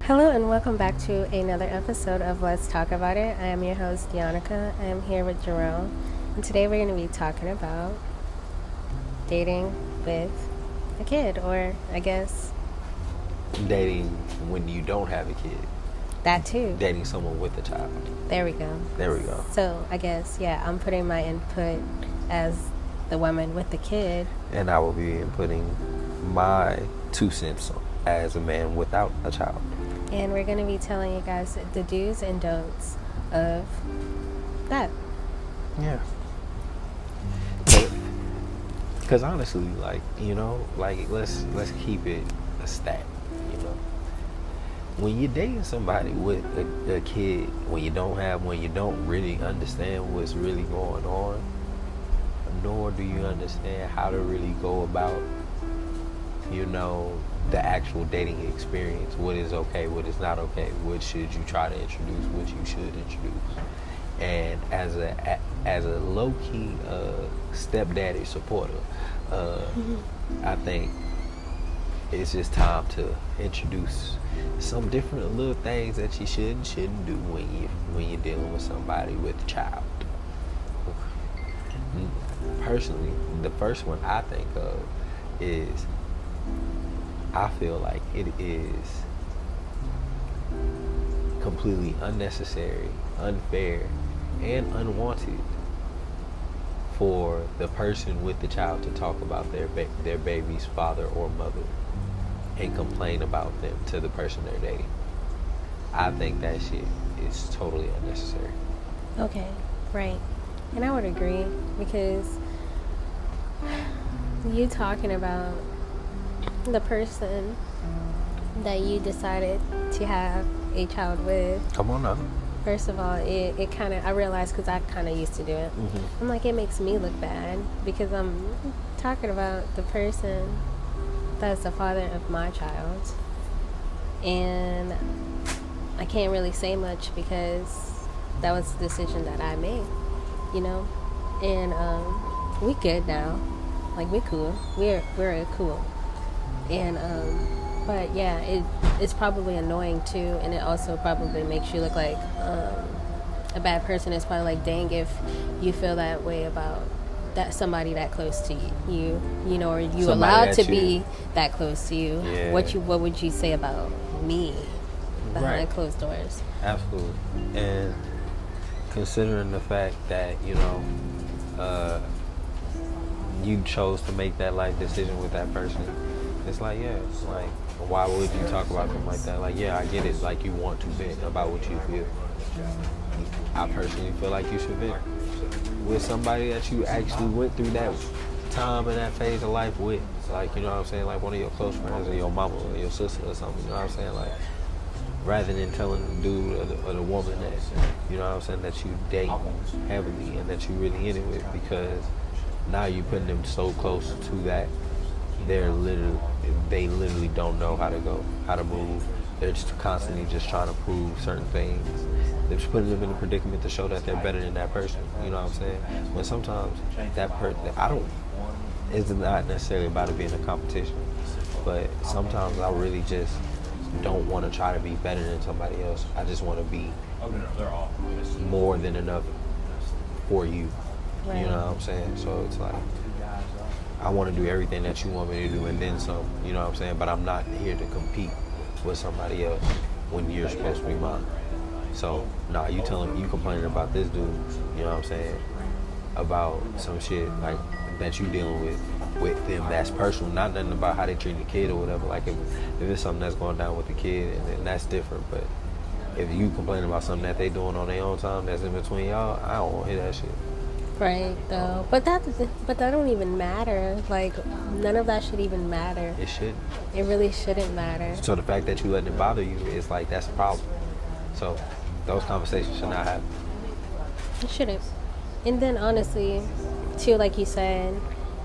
Hello and welcome back to another episode of Let's Talk About It. I am your host, Deonica. I am here with Rael. And today we're going to be talking about dating with a kid, or I guess Dating when you don't have a kid. that too. Dating someone with a child. There we go. There we go. So I guess, I'm putting my input as the woman with the kid. And I will be inputting my 2 cents as a man without a child. And we're going to be telling you guys the do's and don'ts of that. Yeah. Because honestly, let's keep it a stat, When you're dating somebody with a kid, when you don't really understand what's really going on, nor do you understand how to really go about, the actual dating experience. What is okay, what is not okay, what should you try to introduce, what you should introduce. And as a low-key stepdaddy supporter, I think it's just time to introduce some different little things that you should and shouldn't do when you're dealing with somebody with a child. Personally, the first one I think of is, I feel like it is completely unnecessary, unfair, and unwanted for the person with the child to talk about their baby's father or mother and complain about them to the person they're dating. I think that shit is totally unnecessary. Okay, right. And I would agree, because you talking about the person that you decided to have a child with. Come on now. First of all, it kind of, I realized, because I kind of used to do it. Mm-hmm. I'm like, it makes me look bad because I'm talking about the person that's the father of my child. And I can't really say much because that was the decision that I made, And we good now. Like, we cool. We're cool. And but yeah, it's probably annoying too, and it also probably makes you look like a bad person. It's probably like, dang, if you feel that way about that somebody that close to you, or you Somebody allowed to you, be that close to you. Yeah. What would you say about me behind closed doors? Absolutely. And considering the fact that you chose to make that life decision with that person, it's like, why would you talk about them like that? Like, I get it, like, you want to vent about what you feel. I personally feel like you should vent with somebody that you actually went through that time and that phase of life with. Like, like one of your close friends, or your mama or your sister or something, like, rather than telling the dude or the woman that, that you date heavily and that you really in it with, because now you're putting them so close to that they literally don't know how to move. They're just constantly just trying to prove certain things. They're just putting them in a predicament to show that they're better than that person. You know what I'm saying? When sometimes that person, it's not necessarily about it being a competition, but sometimes I really just don't want to try to be better than somebody else. I just want to be more than enough for you. Right. You know what I'm saying? So it's like, I want to do everything that you want me to do and then some, you know what I'm saying? But I'm not here to compete with somebody else when you're supposed to be mine. So, you complaining about this dude, you know what I'm saying, about some shit like that you dealing with them that's personal, not nothing about how they treat the kid or whatever. Like, if it's something that's going down with the kid, and then that's different. But if you complain about something that they doing on their own time that's in between y'all, I don't want to hear that shit. Right, though. But that don't even matter. Like, none of that should even matter. It shouldn't. It really shouldn't matter. So the fact that you letting it bother you, it's like, that's a problem. So those conversations should not happen. It shouldn't. And then, honestly, too, like you said,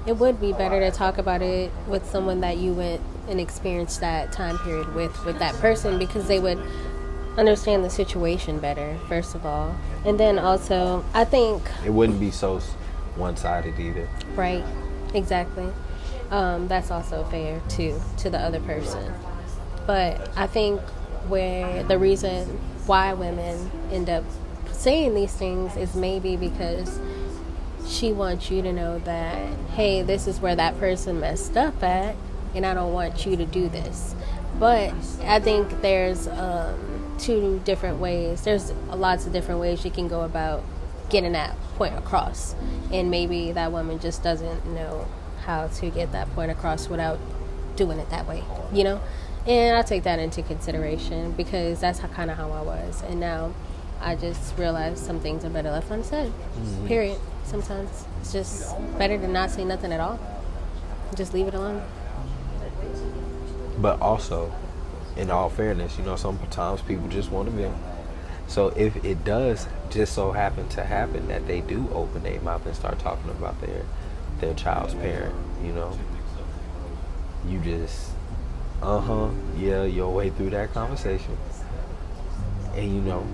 it would be better to talk about it with someone that you went and experienced that time period with that person, because they would understand the situation better, first of all. And then also, I think it wouldn't be so one-sided either. Right, exactly. That's also fair to the other person. But I think where the reason why women end up saying these things is maybe because she wants you to know that, hey, this is where that person messed up at, and I don't want you to do this. But I think there's two different ways. There's lots of different ways you can go about getting that point across. And maybe that woman just doesn't know how to get that point across without doing it that way, you know? And I take that into consideration because that's kind of how I was. And now I just realized some things are better left unsaid, period. Sometimes it's just better to not say nothing at all. Just leave it alone. But also, in all fairness, you know, sometimes people just want to vent. So if it does just so happen that they do open their mouth and start talking about their child's parent, you know, you just, yeah, your way through that conversation. And, you know,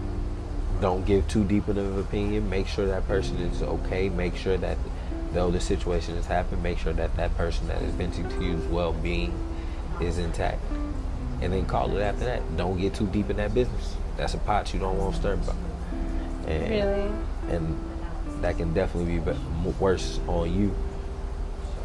don't give too deep of an opinion. Make sure that person is okay. Make sure that though the situation has happened, make sure that that person that is venting to you's well-being is intact. And then call it after that. Don't get too deep in that business. That's a pot you don't want to stir about. And, really? And that can definitely be worse on you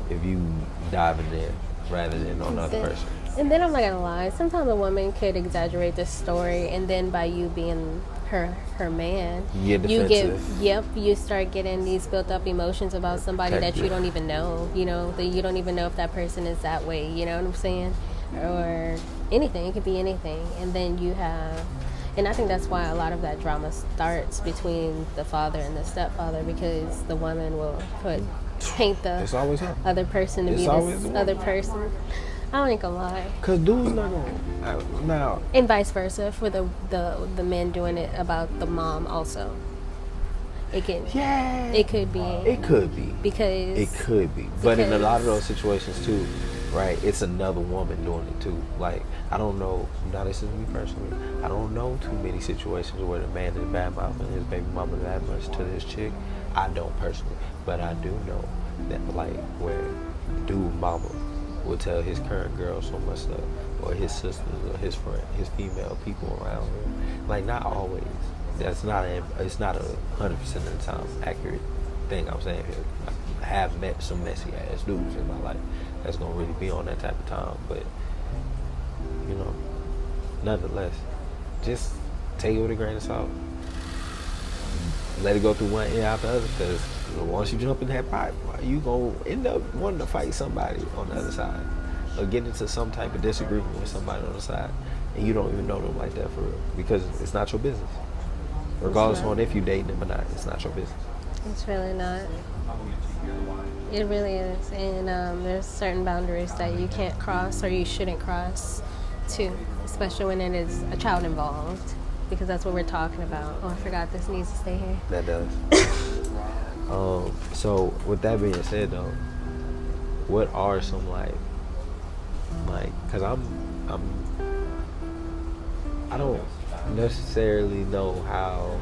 if you dive in there rather than on another person. And then I'm not gonna lie, sometimes a woman could exaggerate this story, and then by you being her man, you start getting these built up emotions about somebody that you don't even know, you know, that you don't even know if that person is that way, you know what I'm saying? Or anything, it could be anything. And then you have, and I think that's why a lot of that drama starts between the father and the stepfather, because the woman will paint the other person to be this other person. I ain't gonna lie. Cause dudes not gonna now. And vice versa for the men doing it about the mom also. It could. Yeah. It could be. It could be. Because it could be. But in a lot of those situations too, right? It's another woman doing it too. Like, I don't know. Now this is me personally. I don't know too many situations where the man is bad mouthing his baby mama that much to this chick. I don't personally, but I do know that like where dude mama will tell his current girl so much stuff, or his sisters, or his friend, his female people around him. Like, not always. It's not 100% of the time accurate thing I'm saying here. I have met some messy ass dudes in my life that's gonna really be on that type of time, but you know, nonetheless, just take it with a grain of salt. Let it go through one ear after the other, because once you jump in that pipe, you gonna end up wanting to fight somebody on the other side, or get into some type of disagreement with somebody on the side, and you don't even know them like that for real, because it's not your business. Regardless on if you dating them or not, it's not your business. It's really not. It really is, and there's certain boundaries that you can't cross or you shouldn't cross, too, especially when it is a child involved. Because that's what we're talking about. Oh, I forgot this needs to stay here. That does. So with that being said, though, what are some like, cause I don't necessarily know how.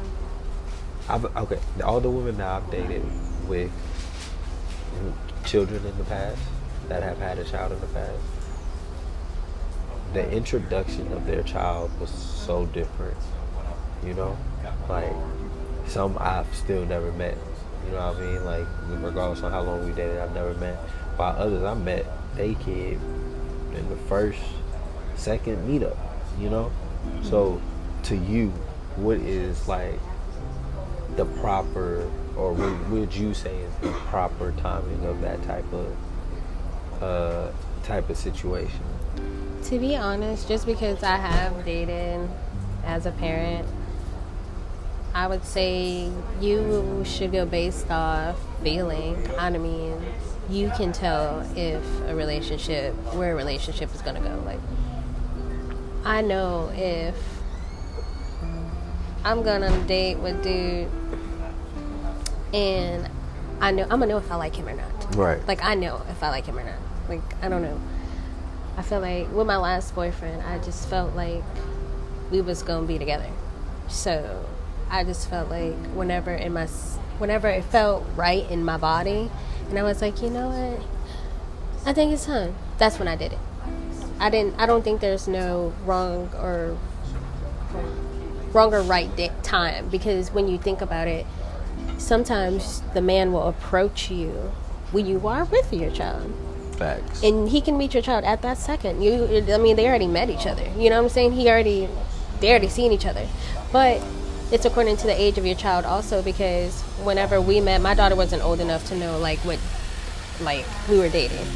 All the women that I've dated with children in the past, that have had a child in the past, the introduction of their child was so different, you know? Like, some I've still never met, you know what I mean? Like, regardless of how long we dated, I've never met. While others I met, they kid in the first, second meetup, you know? So, to you, what is, like, the proper, or what would you say is the proper timing of that type of situation? To be honest, just because I have dated as a parent, I would say you should go based off feeling. I mean, you can tell if where a relationship is going to go. Like, I know if I'm going on a date with dude, and I'm going to know if I like him or not. Right. Like, I know if I like him or not. Like, I don't know. I feel like with my last boyfriend, I just felt like we was going to be together. So I just felt like whenever it felt right in my body, and I was like, you know what? I think it's time. That's when I did it. I don't think there's no wrong or time, because when you think about it, sometimes the man will approach you when you are with your child. Facts. And he can meet your child at that second. They already met each other. You know what I'm saying? They already seen each other. But it's according to the age of your child also, because whenever we met, my daughter wasn't old enough to know what we were dating.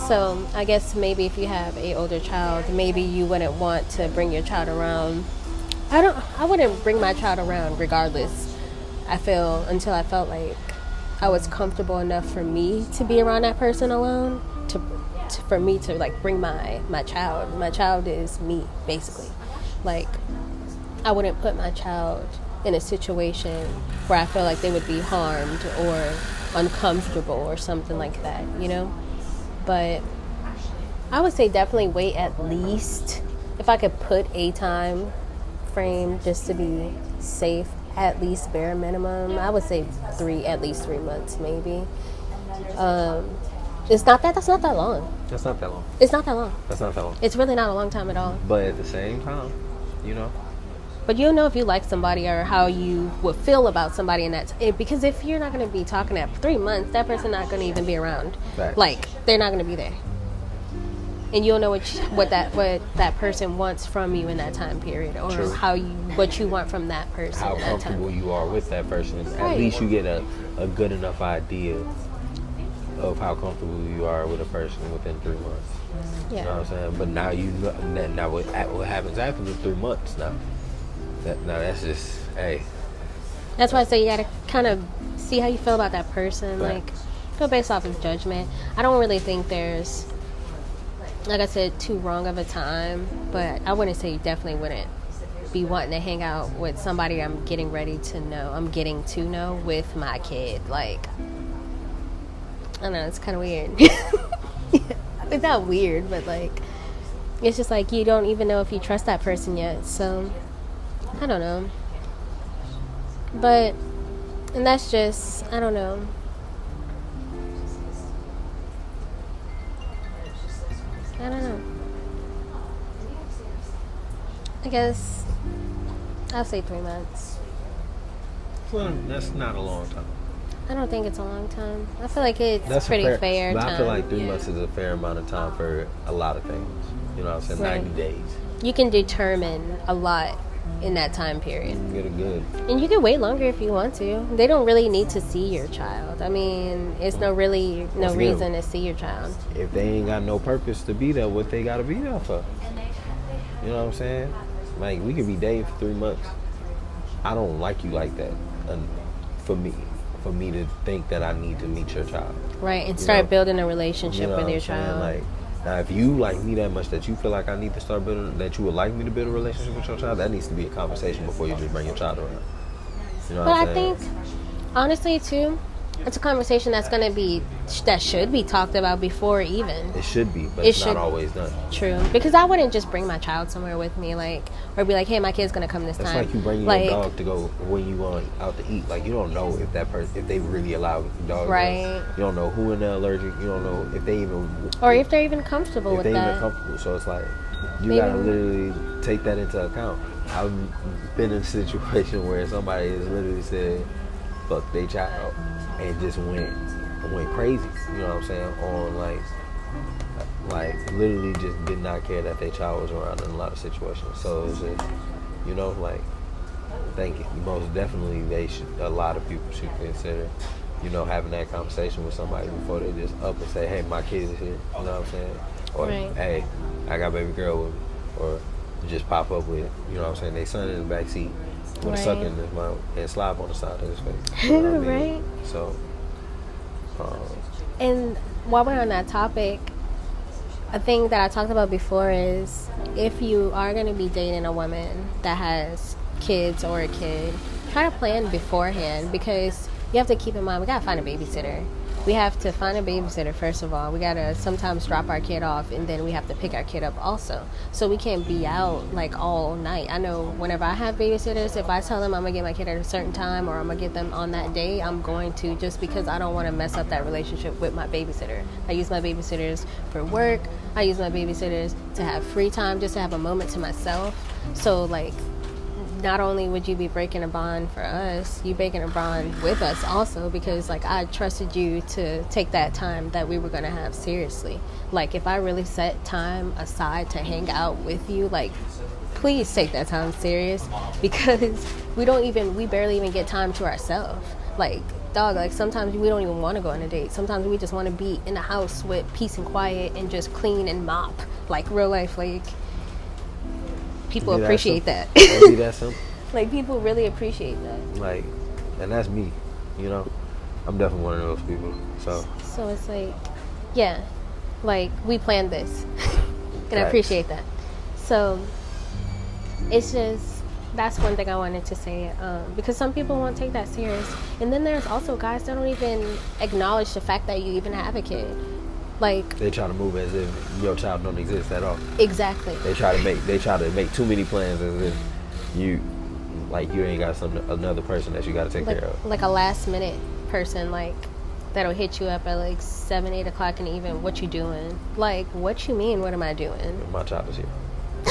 So I guess maybe if you have a older child, maybe you wouldn't want to bring your child around. I wouldn't bring my child around regardless. Until I felt like I was comfortable enough for me to be around that person alone, for me to bring my child. My child is me, basically. I wouldn't put my child in a situation where I feel like they would be harmed or uncomfortable or something like that, But I would say definitely wait at least, if I could put a time frame just to be safe, at least bare minimum, I would say at least 3 months maybe. That's not that long. That's not that long. It's not that long. That's not that long. It's really not a long time at all. But at the same time, But you'll know if you like somebody or how you would feel about somebody in that. Because if you're not going to be talking at 3 months, that person's not going to even be around. Facts. They're not going to be there. And you'll know what that person wants from you in that time period, or True. what you want from that person. How in that comfortable time. you are with that person. Right. At least you get a good enough idea of how comfortable you are with a person within 3 months. Yeah. You know what I'm saying? But now now what happens after the 3 months now? That's just, hey. That's why I say you gotta kind of see how you feel about that person. Right. Go based off of judgment. I don't really think there's, like I said, too wrong of a time, but I wouldn't say you definitely wouldn't be wanting to hang out with somebody I'm getting to know with my kid. I don't know, it's kind of weird. It's not weird, but it's just you don't even know if you trust that person yet, so I don't know. And that's just, I don't know. I don't know. I guess I'll say 3 months. Well, that's not a long time. I don't think it's a long time. I feel like it's pretty fair but time. I feel like 3 months is a fair amount of time for a lot of things. You know what I'm saying? Right. 90 days. You can determine a lot in that time period. Get it good. And you can wait longer if you want to. They don't really need to see your child. I mean, it's no reason to see your child. If they ain't got no purpose to be there, what they got to be there for? You know what I'm saying? We could be dating for 3 months. I don't like you like that. For me to think that I need to meet your child. Right, and start building a relationship with your child. Now, if you like me that much that you feel like I need to start building, that you would like me to build a relationship with your child, that needs to be a conversation before you just bring your child around. You know what I'm saying? I think, honestly, too, it's a conversation that should be talked about before even. It should be, but it's not always done. True, because I wouldn't just bring my child somewhere with me, or be like, hey, my kid's gonna come this time. It's like you bring your dog to go when you going out to eat. You don't know if that person, if they really allow the dog. Right. You don't know who in there allergic. You don't know if they even, or if they're even comfortable with that. If they even comfortable, so it's you gotta literally take that into account. I've been in a situation where somebody has literally said, "Fuck their child," and just went crazy. You know what I'm saying? On literally just did not care that their child was around in a lot of situations. So it's just, think most definitely a lot of people should consider, having that conversation with somebody before they just up and say, hey, my kid is here. You know what I'm saying? Or, right. Hey, I got baby girl with me. Or just pop up with, they son in the back seat with a sucker in his mouth and slap on the side of his face. You know what I mean? Right. So, and while we're on that topic, a thing that I talked about before is if you are going to be dating a woman that has kids or a kid, try to plan beforehand, because you have to keep in mind, we got to find a babysitter. We have to find a babysitter, first of all. We got to sometimes drop our kid off, and then we have to pick our kid up also. So we can't be out all night. I know whenever I have babysitters, if I tell them I'm going to get my kid at a certain time or I'm going to get them on that day, I'm going to, just because I don't want to mess up that relationship with my babysitter. I use my babysitters for work. I use my babysitters to have free time, just to have a moment to myself. So not only would you be breaking a bond for us, you breaking a bond with us also, because like I trusted you to take that time that we were going to have seriously. Like if I really set time aside to hang out with you, like please take that time serious, because we barely even get time to ourselves. Like dog, like sometimes we don't even want to go on a date. Sometimes we just want to be in the house with peace and quiet and just clean and mop, like real life. Like people appreciate that. Be that simple. Like people really appreciate that. Like, and that's me, you know. I'm definitely one of those people. So it's like, yeah, like we planned this, and I appreciate that. So it's just, that's one thing I wanted to say, because some people won't take that serious, and then there's also guys that don't even acknowledge the fact that you even have a kid. Like they try to move as if your child don't exist at all. Exactly. They try to make too many plans as if you ain't got another person that you got to take care of. Like a last minute person, like that'll hit you up at like 7, 8 o'clock in the evening. What you doing? Like, what you mean? What am I doing? My child is here.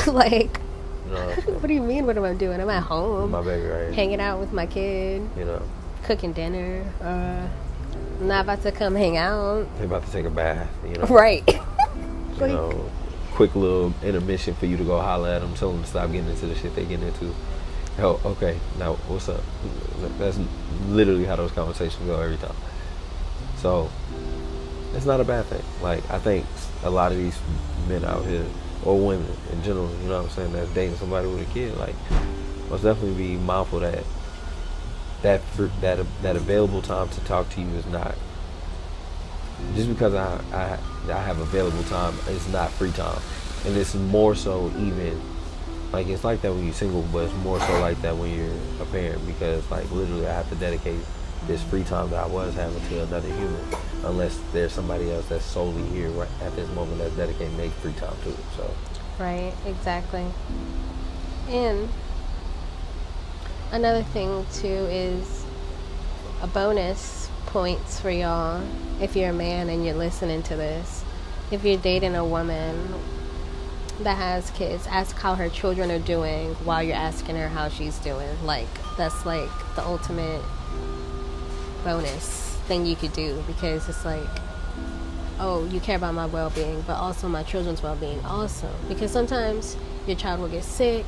Like, you know what do you mean? What am I doing? I'm at home. My baby right here. Hanging out with my kid. You know, cooking dinner. I'm not about to come hang out. They're about to take a bath. You know, right? You know, quick little intermission for you to go holler at them, tell them to stop getting into the shit they getting into. Oh, okay. Now, what's up? That's literally how those conversations go every time. So, it's not a bad thing. Like, I think a lot of these men out here, or women in general, you know what I'm saying, that's dating somebody with a kid, like, must definitely be mindful that available time to talk to you is not, just because I have available time, it's not free time. And it's more so even, like, it's like that when you're single, but it's more so like that when you're a parent, because, like, literally I have to dedicate this free time that I was having to another human, unless there's somebody else that's solely here right at this moment that's dedicating their free time to it. So right, exactly. And another thing too is a bonus points for y'all if you're a man and you're listening to this. If you're dating a woman that has kids, ask how her children are doing while you're asking her how she's doing. Like, that's like the ultimate bonus thing you could do, because it's like, oh, you care about my well-being, but also my children's well-being also, because sometimes your child will get sick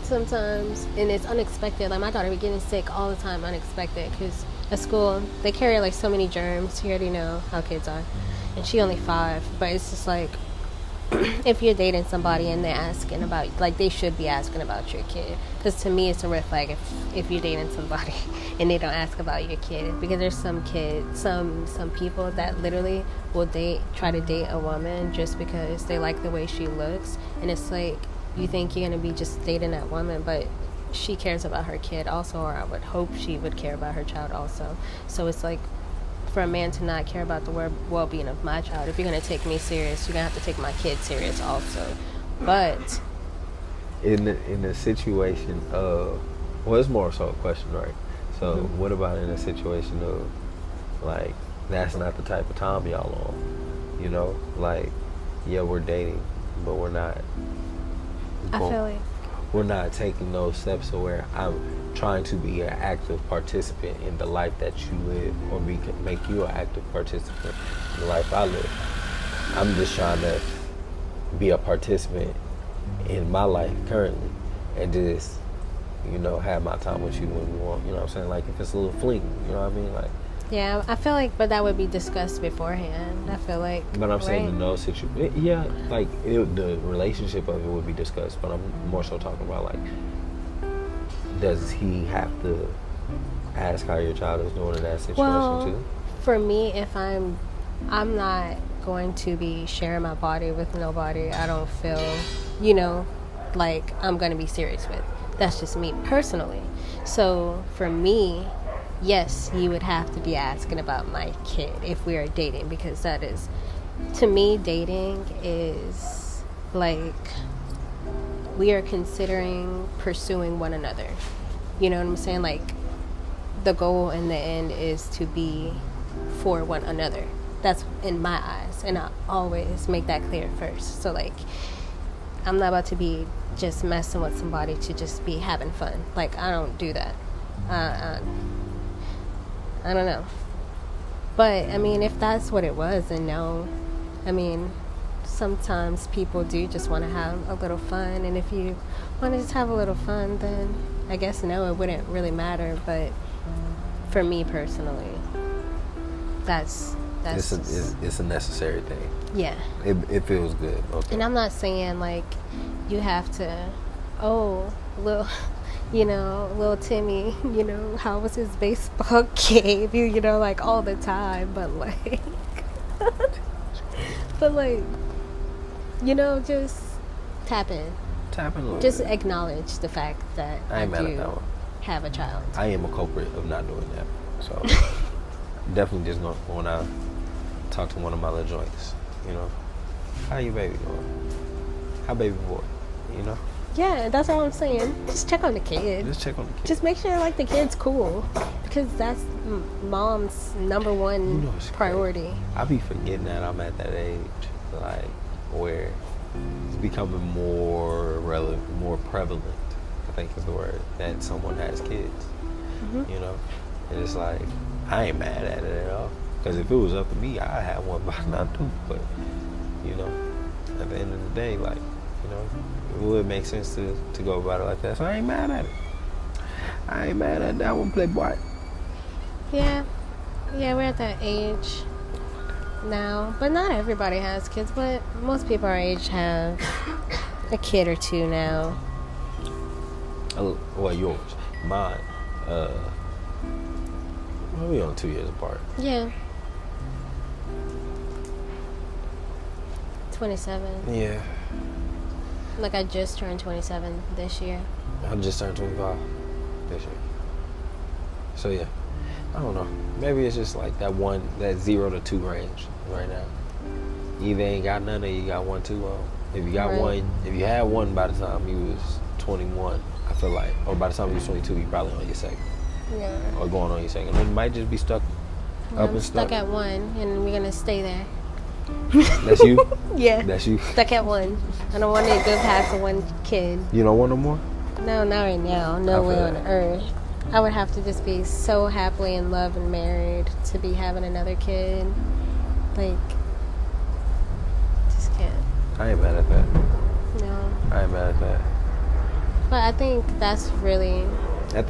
sometimes, and it's unexpected. Like my daughter be getting sick all the time, unexpected, because at school they carry like so many germs. You already know how kids are, and she only 5, but it's just like, if you're dating somebody and they're asking about, like, they should be asking about your kid, because to me it's a red flag if you're dating somebody and they don't ask about your kid, because there's some kids, some people that literally will try to date a woman just because they like the way she looks, and it's like, you think you're gonna be just dating that woman, but she cares about her kid also, or I would hope she would care about her child also. So it's like, for a man to not care about the well-being of my child, if you're going to take me serious, you're going to have to take my kid serious also. But in the situation of, well, it's more so a question, right? So what about in a situation of, like, that's not the type of time y'all on, you know? Like, yeah, we're dating, but we're not, I feel like we're not taking those steps to where I'm trying to be an active participant in the life that you live, or make you an active participant in the life I live. I'm just trying to be a participant in my life currently, and just, you know, have my time with you when we want, you know what I'm saying? Like, if it's a little fling, you know what I mean? Like, yeah, I feel like, but that would be discussed beforehand. I feel like, but I'm saying in those situations, yeah, like the relationship of it would be discussed, but I'm more so talking about, like, does he have to ask how your child is doing in that situation too? For me, if I'm not going to be sharing my body with nobody I don't feel, you know, like I'm going to be serious with. That's just me personally. So for me, yes, you would have to be asking about my kid if we are dating, because that is, to me, dating is like, we are considering pursuing one another. You know what I'm saying? Like, the goal in the end is to be for one another. That's in my eyes, and I always make that clear first. So, like, I'm not about to be just messing with somebody to just be having fun. Like, I don't do that. I don't know. But, I mean, if that's what it was, then no. I mean, sometimes people do just want to have a little fun. And if you want to just have a little fun, then I guess no, it wouldn't really matter. But for me personally, that's it's a necessary thing. Yeah. It feels good. Okay. And I'm not saying, like, you have to, little Timmy, how was his baseball game, like, all the time, but, like, just tap in. Tap in a little Just bit. acknowledge the fact that I do have a child. I am a culprit of not doing that. So, definitely just going out, talk to one of my little joints, How your baby doing? How baby boy, Yeah, that's all I'm saying. Just check on the kid. Just check on the kid. Just make sure, like, the kid's cool. Because that's mom's number one priority. Crazy. I be forgetting that I'm at that age, like, where it's becoming more relevant, more prevalent, I think is the word, that someone has kids, And it's like, I ain't mad at it at all. Because if it was up to me, I'd have one by now too. But, at the end of the day, like, it would make sense to go about it like that. So I ain't mad at it. I ain't mad at that one, playboy. Yeah, we're at that age now. But not everybody has kids. But most people our age have a kid or two now. Well, yours. Mine. We only 2 years apart. Yeah. 27. Yeah. Like, I just turned 27 this year. I just turned 25 this year. So, yeah. I don't know. Maybe it's just like that 0 to 2 range right now. You either ain't got none or you got one too long. If you got one, if you had one by the time you was 21, I feel like, or by the time you was 22, you probably on your second. Yeah. Or going on your second. And it might just be stuck up and stuck. Stuck at one, and we're going to stay there. That's you? Yeah. That's you? Stuck at one. I don't want to go past one kid. You don't want no more? No, not right now. No way on earth. I would have to just be so happily in love and married to be having another kid. Like, just can't. I ain't mad at that. No. I ain't mad at that. But I think that's really... At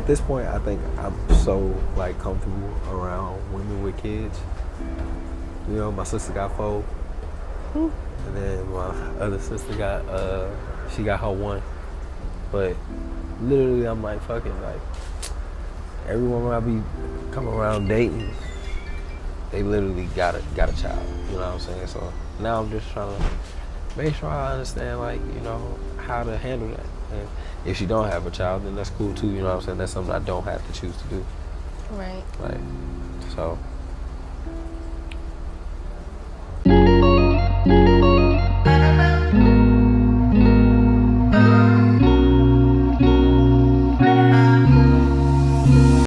this point, I think I'm so, like, comfortable around women with kids. My sister got 4. And then my other sister she got her 1. But literally, I'm like, fucking, like, every woman I be coming around dating, they literally got a child. You know what I'm saying? So now I'm just trying to make sure I understand, like, how to handle that. And if she don't have a child, then that's cool too. You know what I'm saying? That's something I don't have to choose to do. Right. Like, so